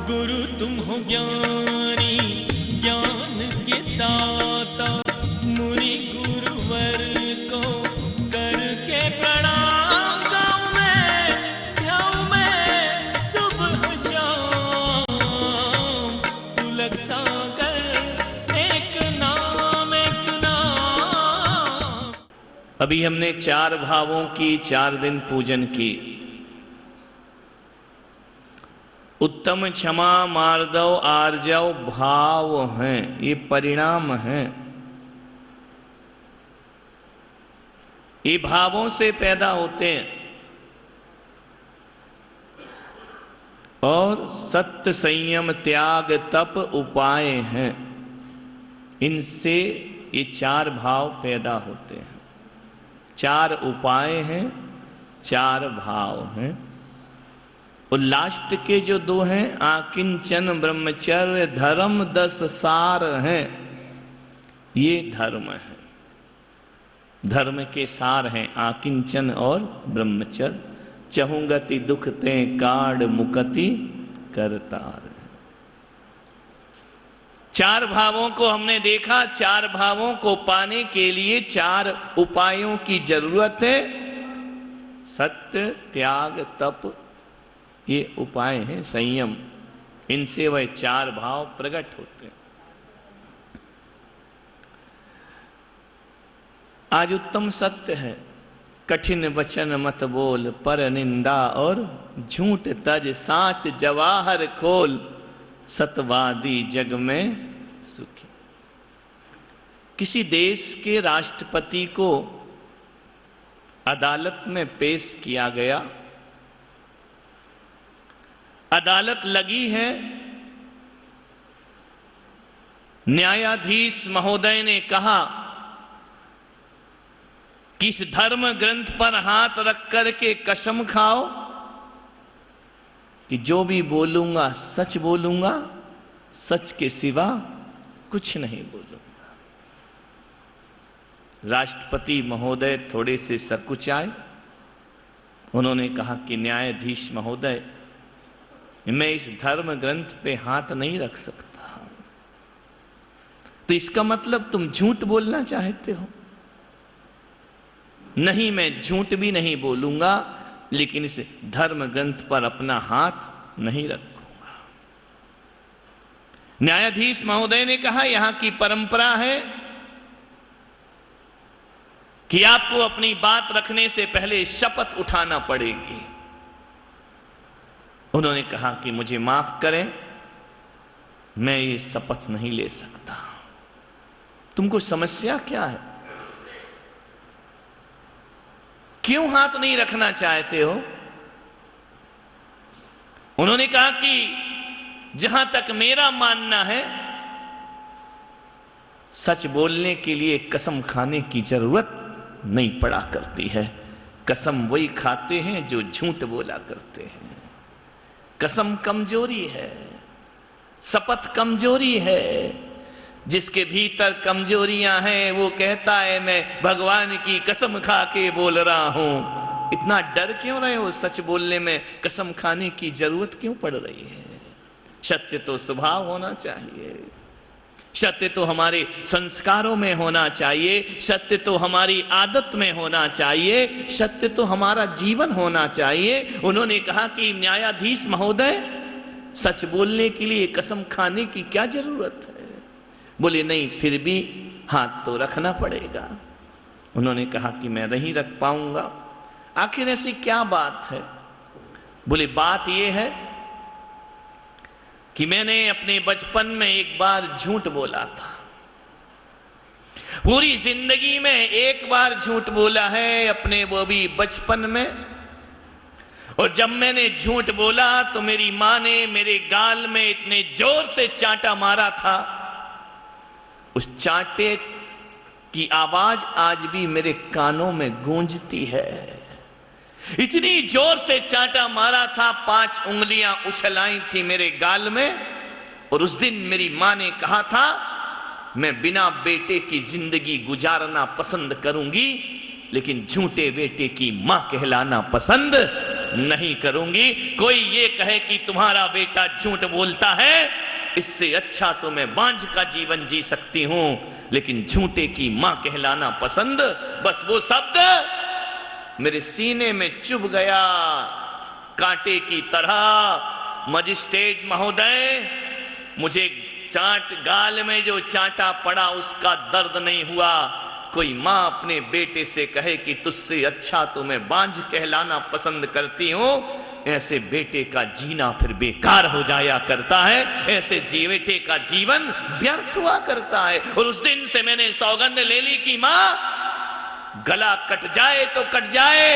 गुरु तुम हो ज्ञानी ज्ञान के दाता, मुनि गुरुवर को करके प्रणाम गाऊं मैं सुबह शाम। तुलक सागर एक नाम एक नाम। अभी हमने 4 भावों की 4 दिन पूजन की। उत्तम, क्षमा, मार्दव, आर्जव भाव हैं, ये परिणाम हैं। ये भावों से पैदा होते हैं। और सत्य, संयम, त्याग, तप उपाय हैं। इनसे ये 4 भाव पैदा होते हैं। 4 उपाय हैं, 4 भाव हैं। और लास्ट के जो 2 हैं, आकिंचन, ब्रह्मचर्य, धर्म 10 सार हैं। ये धर्म है, धर्म के सार हैं आकिंचन और ब्रह्मचर्य। चहुंगति दुख ते काड मुकति करतार। 4 भावों को हमने देखा। 4 भावों को पाने के लिए 4 उपायों की जरूरत है। सत्य, त्याग, तप, ये उपाय हैं। संयम, इनसे वह 4 भाव प्रकट होते हैं। आज उत्तम सत्य है, कठिन वचन मत बोल, पर निंदा और झूठ तज, साच जवाहर खोल, सतवादी जग में सुखी। किसी देश के राष्ट्रपति को अदालत में पेश किया गया। अदालत लगी है। न्यायाधीश महोदय ने कहा कि इस धर्म ग्रंथ पर हाथ रख करके कसम खाओ कि जो भी बोलूंगा सच बोलूंगा, सच के सिवा कुछ नहीं बोलूंगा। राष्ट्रपति महोदय थोड़े से सकुचाए। उन्होंने कहा कि न्यायाधीश महोदय, मैं इस धर्म ग्रंथ पे हाथ नहीं रख सकता। तो इसका मतलब तुम झूठ बोलना चाहते हो? नहीं, मैं झूठ भी नहीं बोलूंगा, लेकिन इस धर्म ग्रंथ पर अपना हाथ नहीं रखूंगा। न्यायाधीश महोदय ने कहा, यहां की परंपरा है कि आपको अपनी बात रखने से पहले शपथ उठाना पड़ेगी। उन्होंने कहा कि मुझे माफ करें, मैं ये शपथ नहीं ले सकता। तुमको समस्या क्या है? क्यों हाथ नहीं रखना चाहते हो? उन्होंने कहा कि जहां तक मेरा मानना है, सच बोलने के लिए कसम खाने की जरूरत नहीं पड़ा करती है। कसम वही खाते हैं जो झूठ बोला करते हैं। कसम कमजोरी है, शपथ कमजोरी है। जिसके भीतर कमजोरियां हैं वो कहता है मैं भगवान की कसम खा के बोल रहा हूं। इतना डर क्यों रहे हो सच बोलने में? कसम खाने की जरूरत क्यों पड़ रही है? सत्य तो स्वभाव होना चाहिए। सत्य तो हमारे संस्कारों में होना चाहिए। सत्य तो हमारी आदत में होना चाहिए। सत्य तो हमारा जीवन होना चाहिए। उन्होंने कहा कि न्यायाधीश महोदय, सच बोलने के लिए कसम खाने की क्या जरूरत है? बोले नहीं, फिर भी हाथ तो रखना पड़ेगा। उन्होंने कहा कि मैं नहीं रख पाऊंगा। आखिर ऐसी क्या बात है? बोले बात यह है कि मैंने अपने बचपन में एक बार झूठ बोला था। पूरी जिंदगी में एक बार झूठ बोला है, अपने वो भी बचपन में। और जब मैंने झूठ बोला तो मेरी मां ने मेरे गाल में इतने जोर से चांटा मारा था, उस चांटे की आवाज आज भी मेरे कानों में गूंजती है। इतनी जोर से चांटा मारा था, 5 उंगलियां उछलाई थी मेरे गाल में। और उस दिन मेरी मां ने कहा था, मैं बिना बेटे की जिंदगी गुजारना पसंद करूंगी, लेकिन झूठे बेटे की मां कहलाना पसंद नहीं करूंगी। कोई ये कहे कि तुम्हारा बेटा झूठ बोलता है, इससे अच्छा तो मैं बांझ का जीवन जी सकती हूं, लेकिन झूठे की मां कहलाना पसंद, बस वो शब्द मेरे सीने में चुभ गया कांटे की तरह। मजिस्ट्रेट महोदय, मुझे चाट गाल में जो चांटा पड़ा उसका दर्द नहीं हुआ। कोई मां अपने बेटे से कहे कि तुझसे अच्छा तो मैं बांझ कहलाना पसंद करती हूं, ऐसे बेटे का जीना फिर बेकार हो जाया करता है, ऐसे बेटे का जीवन व्यर्थ हुआ करता है। और उस दिन से मैंने सौगंध ले ली कि मां, गला कट जाए तो कट जाए,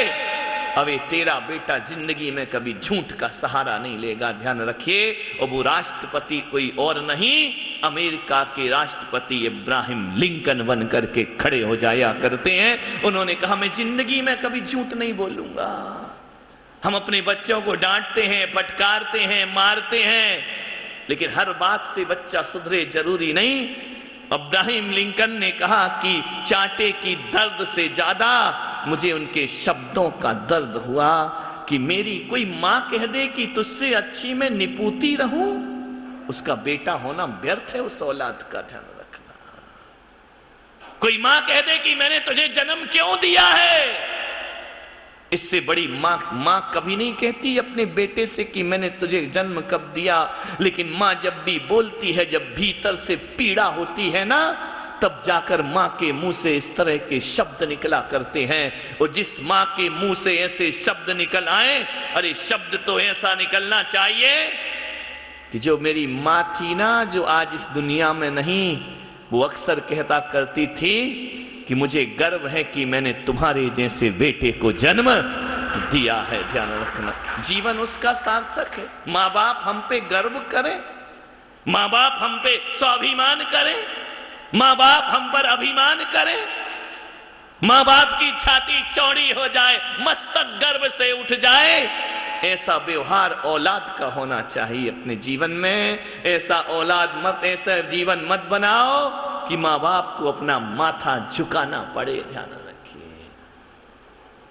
अबे तेरा बेटा जिंदगी में कभी झूठ का सहारा नहीं लेगा, ध्यान रखिए। और वो राष्ट्रपति कोई और नहीं, अमेरिका के राष्ट्रपति इब्राहिम लिंकन बन करके खड़े हो जाया करते हैं। उन्होंने कहा मैं जिंदगी में कभी झूठ नहीं बोलूंगा। हम अपने बच्चों को डांटते हैं, फटकारते हैं, मारते हैं, लेकिन हर बात से बच्चा सुधरे जरूरी नहीं। इब्राहिम लिंकन ने कहा कि चांटे की दर्द से ज्यादा मुझे उनके शब्दों का दर्द हुआ कि मेरी कोई मां कह दे कि तुझसे अच्छी मैं निपूती रहूं, उसका बेटा होना व्यर्थ है उस औलाद का, ध्यान रखना। कोई मां कह दे कि मैंने तुझे जन्म क्यों दिया है, इससे बड़ी मां कभी नहीं कहती अपने बेटे से कि मैंने तुझे जन्म कब दिया। लेकिन मां जब भी बोलती है, जब भीतर से पीड़ा होती है ना, तब जाकर मां के मुंह से इस तरह के शब्द निकला करते हैं। और जिस मां के मुंह से ऐसे शब्द निकल आए, अरे शब्द तो ऐसा निकलना चाहिए कि जो मेरी मां थी ना, जो आज इस दुनिया में नहीं, वो अक्सर कहता करती थी कि मुझे गर्व है कि मैंने तुम्हारे जैसे बेटे को जन्म दिया है। ध्यान रखना, जीवन उसका सार्थक है। माँ बाप हम पे गर्व करें, माँ बाप हम पे स्वाभिमान करें, माँ बाप हम पर अभिमान करें, माँ बाप की छाती चौड़ी हो जाए, मस्तक गर्व से उठ जाए। ऐसा व्यवहार औलाद का होना चाहिए अपने जीवन में। ऐसा औलाद मत, ऐसा जीवन मत बनाओ कि माँ बाप को अपना माथा झुकाना पड़े। ध्यान रखिए,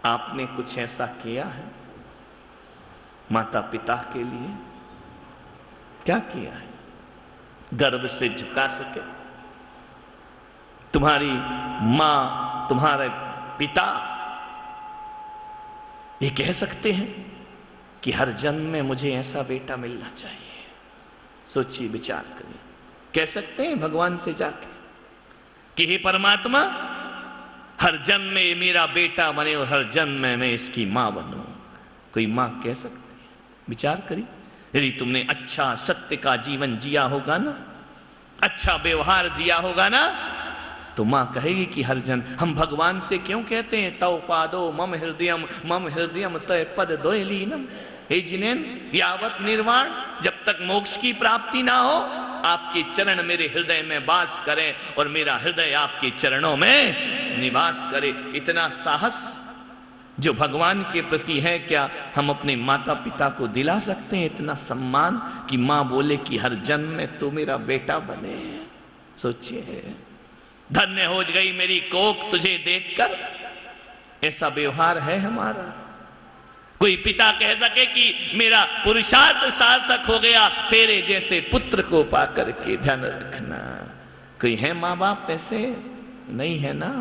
आपने कुछ ऐसा किया है माता पिता के लिए? क्या किया है गर्व से झुका सके? तुम्हारी मां, तुम्हारे पिता ये कह सकते हैं कि हर जन्म में मुझे ऐसा बेटा मिलना चाहिए? सोचिए, विचार करिए। कह सकते हैं भगवान से जाके कि हे परमात्मा, हर जन्म में मेरा बेटा बने और हर जन्म में मैं इसकी मां बनूं? कोई मां कह सकती है? विचार करिए। यदि तुमने अच्छा सत्य का जीवन जिया होगा ना, अच्छा व्यवहार जिया होगा ना, तो मां कहेगी कि हर जन। हम भगवान से क्यों कहते हैं तव पादो मम हृदयम तय पद दोयलीनम, हे जिनेन यावत निर्वाण, जब तक मोक्ष की प्राप्ति ना हो आपके चरण मेरे हृदय में वास करें और मेरा हृदय आपके चरणों में निवास करे। इतना साहस जो भगवान के प्रति है, क्या हम अपने माता पिता को दिला सकते हैं? इतना सम्मान कि मां बोले कि हर जन्म में तू मेरा बेटा बने। सोचिए, धन्य हो गई मेरी कोख तुझे देखकर। ऐसा व्यवहार है हमारा? कोई पिता कह सके कि मेरा पुरुषार्थ सार्थक हो गया तेरे जैसे पुत्र को पाकर के? ध्यान रखना, कोई है माँ बाप ऐसे? नहीं है ना।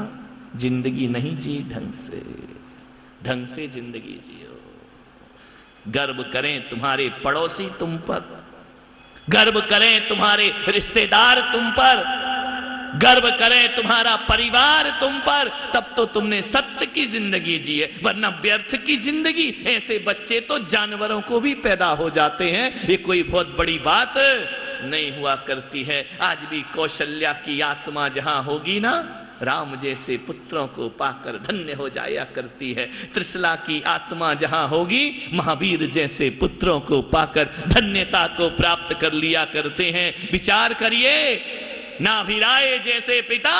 जिंदगी नहीं जी ढंग से जिंदगी जियो। गर्व करें तुम्हारे पड़ोसी तुम पर, गर्व करें तुम्हारे रिश्तेदार तुम पर, गर्व करें तुम्हारा परिवार तुम पर, तब तो तुमने सत्य की जिंदगी जी है। वरना व्यर्थ की जिंदगी, ऐसे बच्चे तो जानवरों को भी पैदा हो जाते हैं, ये कोई बहुत बड़ी बात नहीं हुआ करती है। आज भी कौशल्या की आत्मा जहां होगी ना, राम जैसे पुत्रों को पाकर धन्य हो जाया करती है। त्रिशला की आत्मा जहां होगी, महावीर जैसे पुत्रों को पाकर धन्यता को प्राप्त कर लिया करते हैं। विचार करिए, नाभिराय जैसे पिता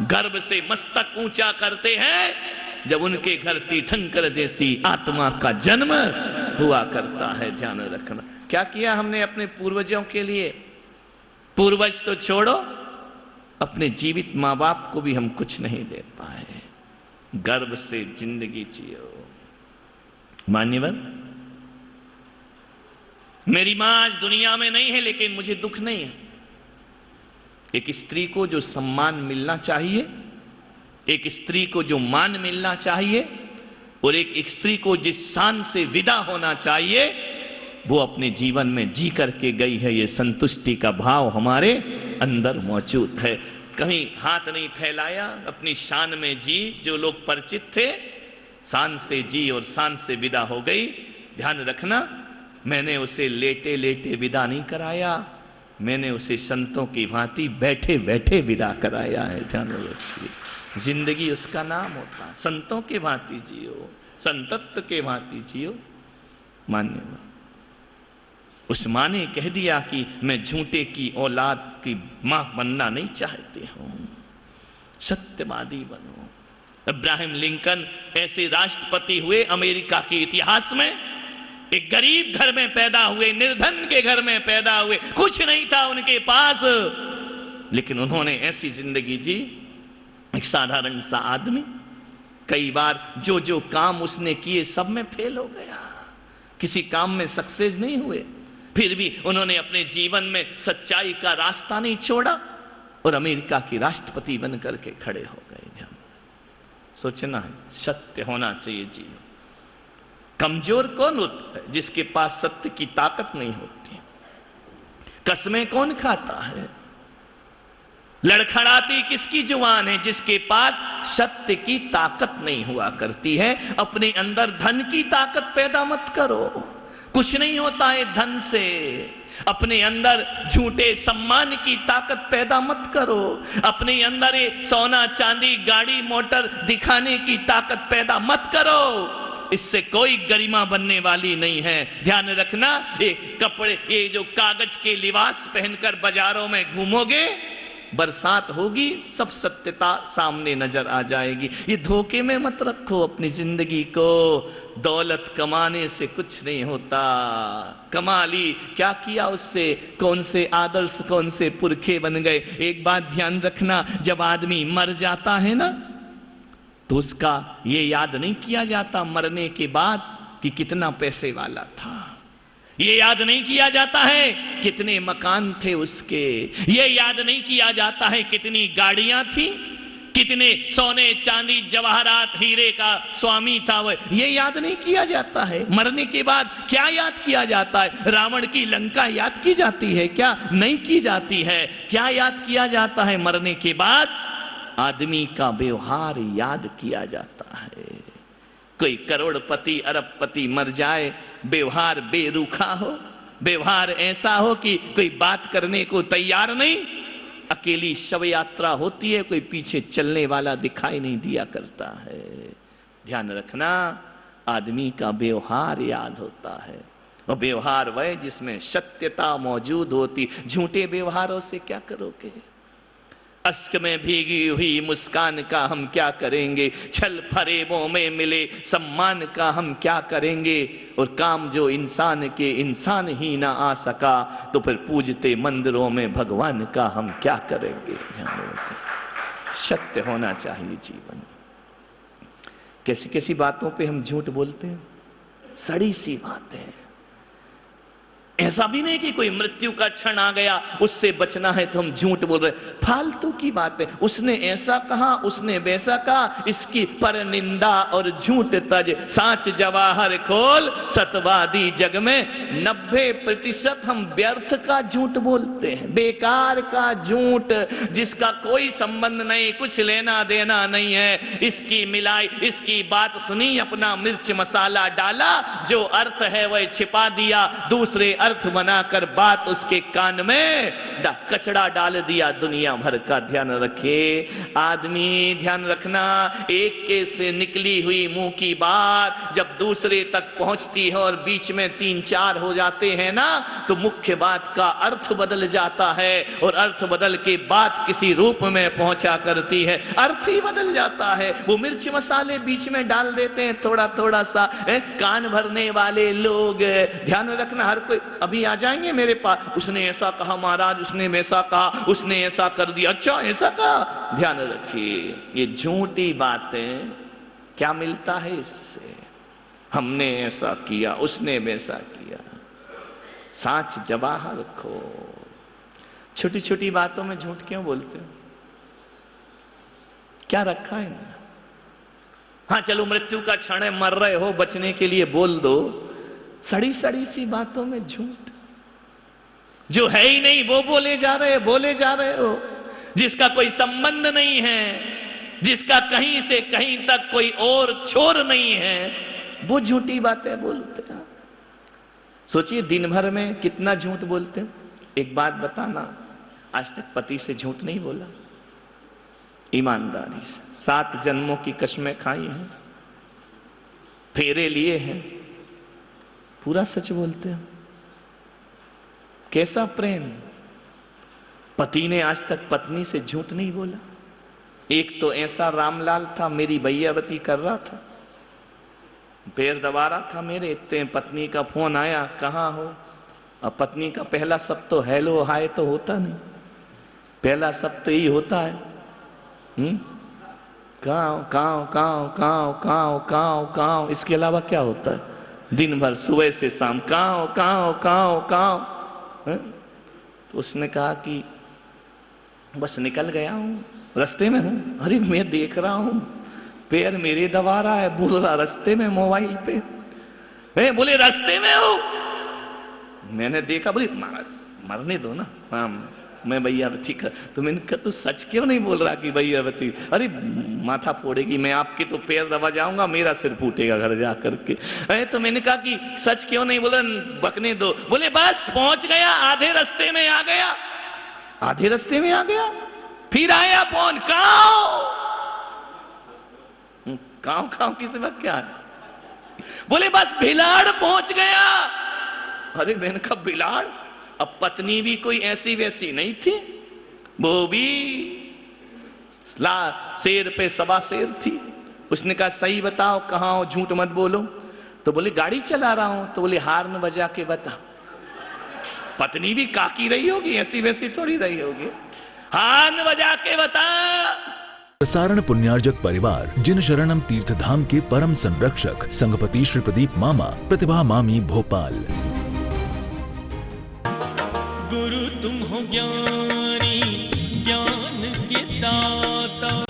गर्व से मस्तक ऊंचा करते हैं जब उनके घर तीर्थंकर जैसी आत्मा का जन्म हुआ करता है। ध्यान रखना, क्या किया हमने अपने पूर्वजों के लिए? पूर्वज तो छोड़ो, अपने जीवित माँ बाप को भी हम कुछ नहीं दे पाए। गर्व से जिंदगी जियो। मान्यवर, मेरी मां आज दुनिया में नहीं है, लेकिन मुझे दुख नहीं है। एक स्त्री को जो सम्मान मिलना चाहिए, एक स्त्री को जो मान मिलना चाहिए, और एक स्त्री को जिस शान से विदा होना चाहिए, वो अपने जीवन में जी करके गई है। ये संतुष्टि का भाव हमारे अंदर मौजूद है। कहीं हाथ नहीं फैलाया, अपनी शान में जी। जो लोग परिचित थे, शान से जी और शान से विदा हो गई। ध्यान रखना, मैंने उसे लेटे लेटे विदा नहीं कराया, मैंने उसे संतों की भांति बैठे बैठे विदा कराया है। ध्यान रखिए, जिंदगी उसका नाम होता है। संतों के भांति जियो, संतत्व के भांति जियो। मान्य उस माँ ने कह दिया कि मैं झूठे की औलाद की मां बनना नहीं चाहती हूं, सत्यवादी बनो। अब्राहम लिंकन ऐसे राष्ट्रपति हुए अमेरिका के इतिहास में। एक गरीब घर में पैदा हुए, निर्धन के घर में पैदा हुए, कुछ नहीं था उनके पास, लेकिन उन्होंने ऐसी जिंदगी जी। एक साधारण सा आदमी, कई बार जो जो काम उसने किए सब में फेल हो गया, किसी काम में सक्सेस नहीं हुए, फिर भी उन्होंने अपने जीवन में सच्चाई का रास्ता नहीं छोड़ा और अमेरिका के राष्ट्रपति बन करके खड़े हो गए। सोचना है, सत्य होना चाहिए जी। कमजोर कौन होता है? जिसके पास सत्य की ताकत नहीं होती। कसमें कौन खाता है? लड़खड़ाती किसकी जुबान है? जिसके पास सत्य की ताकत नहीं हुआ करती है। अपने अंदर धन की ताकत पैदा मत करो, कुछ नहीं होता है धन से। अपने अंदर झूठे सम्मान की ताकत पैदा मत करो। अपने अंदर ये सोना चांदी गाड़ी मोटर दिखाने की ताकत पैदा मत करो। इससे कोई गरिमा बनने वाली नहीं है। ध्यान रखना, ये कपड़े, ये जो कागज के लिबास पहनकर बाजारों में घूमोगे, बरसात होगी, सब सत्यता सामने नजर आ जाएगी। ये धोखे में मत रखो अपनी जिंदगी को। दौलत कमाने से कुछ नहीं होता। कमा ली, क्या किया उससे? कौन से आदर्श, कौन से पुरखे बन गए? एक बात ध्यान रखना, जब आदमी मर जाता है ना, तो उसका ये याद नहीं किया जाता मरने के बाद कि कितना पैसे वाला था। ये याद नहीं किया जाता है कितने मकान थे उसके। ये याद नहीं किया जाता है कितनी गाड़ियां थी, कितने सोने चांदी जवाहरात हीरे का स्वामी था वह। ये याद नहीं किया जाता है। मरने के बाद क्या याद किया जाता है? रावण की लंका याद की जाती है क्या? नहीं की जाती है। क्या याद किया जाता है मरने के बाद? आदमी का व्यवहार याद किया जाता है। कोई करोड़पति अरबपति मर जाए, व्यवहार बेरुखा हो, व्यवहार ऐसा हो कि कोई बात करने को तैयार नहीं। अकेली शव यात्रा होती है, कोई पीछे चलने वाला दिखाई नहीं दिया करता है। ध्यान रखना, आदमी का व्यवहार याद होता है। और व्यवहार वह जिसमें सत्यता मौजूद होती। झूठे व्यवहारों से क्या करोगे? अश्क में भीगी हुई मुस्कान का हम क्या करेंगे? छल फरेबों में मिले सम्मान का हम क्या करेंगे? और काम जो इंसान के इंसान ही ना आ सका, तो फिर पूजते मंदिरों में भगवान का हम क्या करेंगे? सत्य होना चाहिए जीवन। कैसी कैसी बातों पे हम झूठ बोलते हैं, सड़ी सी बातें। ऐसा भी नहीं कि कोई मृत्यु का क्षण आ गया, उससे बचना है तो हम झूठ बोल रहे। फालतू की बातें। उसने ऐसा कहा, उसने वैसा कहा, इसकी पर निंदा और झूठ तज। साच जवाहर खोल, सतवादी जग में 90% हम व्यर्थ का झूठ बोलते हैं, बेकार का झूठ, जिसका कोई संबंध नहीं, कुछ लेना देना नहीं है। इसकी मिलाई, इसकी बात सुनी, अपना मिर्च मसाला डाला, जो अर्थ है वह छिपा दिया, दूसरे अर्थ बनाकर बात उसके कान में कचड़ा डाल दिया। दुनिया भर का ध्यान रखे आदमी। ध्यान रखना, एक के से निकली हुई मुंह की बात जब दूसरे तक पहुंचती है और बीच में 3-4 हो जाते हैं ना, तो मुख्य बात का अर्थ बदल जाता है। और अर्थ बदल के बात किसी रूप में पहुंचा करती है, अर्थ ही बदल जाता है। वो मिर्च मसाले बीच में डाल देते हैं थोड़ा थोड़ा सा। कान भरने वाले लोग, ध्यान रखना, हर कोई अभी आ जाएंगे मेरे पास, उसने ऐसा कहा महाराज, उसने वैसा कहा, उसने ऐसा कर दिया, अच्छा ऐसा कहा। ध्यान रखिए, ये झूठी बातें, क्या मिलता है इससे? हमने ऐसा किया, उसने वैसा किया। साच जवाह रखो। छोटी छोटी बातों में झूठ क्यों बोलते हो? क्या रखा है? हाँ चलो मृत्यु का क्षण है, मर रहे हो, बचने के लिए बोल दो। सड़ी सड़ी सी बातों में झूठ, जो है ही नहीं वो बोले जा रहे हो, जिसका कोई संबंध नहीं है, जिसका कहीं से कहीं तक कोई और छोर नहीं है, वो झूठी बातें बोलते हैं। सोचिए दिन भर में कितना झूठ बोलते हो। एक बात बताना, आज तक पति से झूठ नहीं बोला? ईमानदारी से 7 जन्मों की कसमें खाई हैं, फेरे लिए हैं, पूरा सच बोलते हो। कैसा प्रेम! पति ने आज तक पत्नी से झूठ नहीं बोला। एक तो ऐसा रामलाल था, मेरी भैयावती कर रहा था, पैर दबा रहा था मेरे, इतने पत्नी का फोन आया, कहाँ हो? अब पत्नी का पहला शब्द तो हेलो हाय तो होता नहीं, पहला शब्द तो यही होता है, काव काव काव काव काव काव काव, इसके अलावा क्या होता है? दिन भर सुबह से शाम काव काव काव काव। तो उसने कहा कि बस निकल गया हूँ, रास्ते में हूँ। अरे मैं देख रहा हूँ पैर मेरे दबा रहा है, बोल रहा रास्ते में मोबाइल पे। बोले रास्ते में हो? मैंने देखा, बोले मरने दो ना। हाँ मैं भैयावती का। तो मैंने कहा तू सच क्यों नहीं बोल रहा कि भैयावती? अरे माथा फोड़ेगी, मैं आपके तो पैर दबा जाऊंगा, मेरा सिर फूटेगा घर जा करके। तो मैंने कहा कि सच क्यों नहीं बोला, बकने दो। बोले बस पहुंच गया, आधे रास्ते में आ गया, आधे रास्ते में आ गया। फिर आया फोन, काव काव की सिवा क्या है? बोले बस भिलाड़ पहुंच गया। अरे मैंने कहा भिलाड़? अब पत्नी भी कोई ऐसी वैसी नहीं थी, वो भी शेर पे सवा शेर थी। उसने कहा सही बताओ कहाँ हो, झूठ मत बोलो। तो बोले गाड़ी चला रहा हूं। तो बोले हार्न बजा के बता। पत्नी भी काकी रही होगी, ऐसी वैसी थोड़ी रही होगी, हार्न बजा के बता। प्रसारण पुण्यार्जक परिवार जिन शरणम तीर्थधाम के परम संरक्षक संघपति श्री प्रदीप मामा, प्रतिभा मामी, भोपाल। गुरु तुम हो ज्ञानी, ज्ञान के दाता,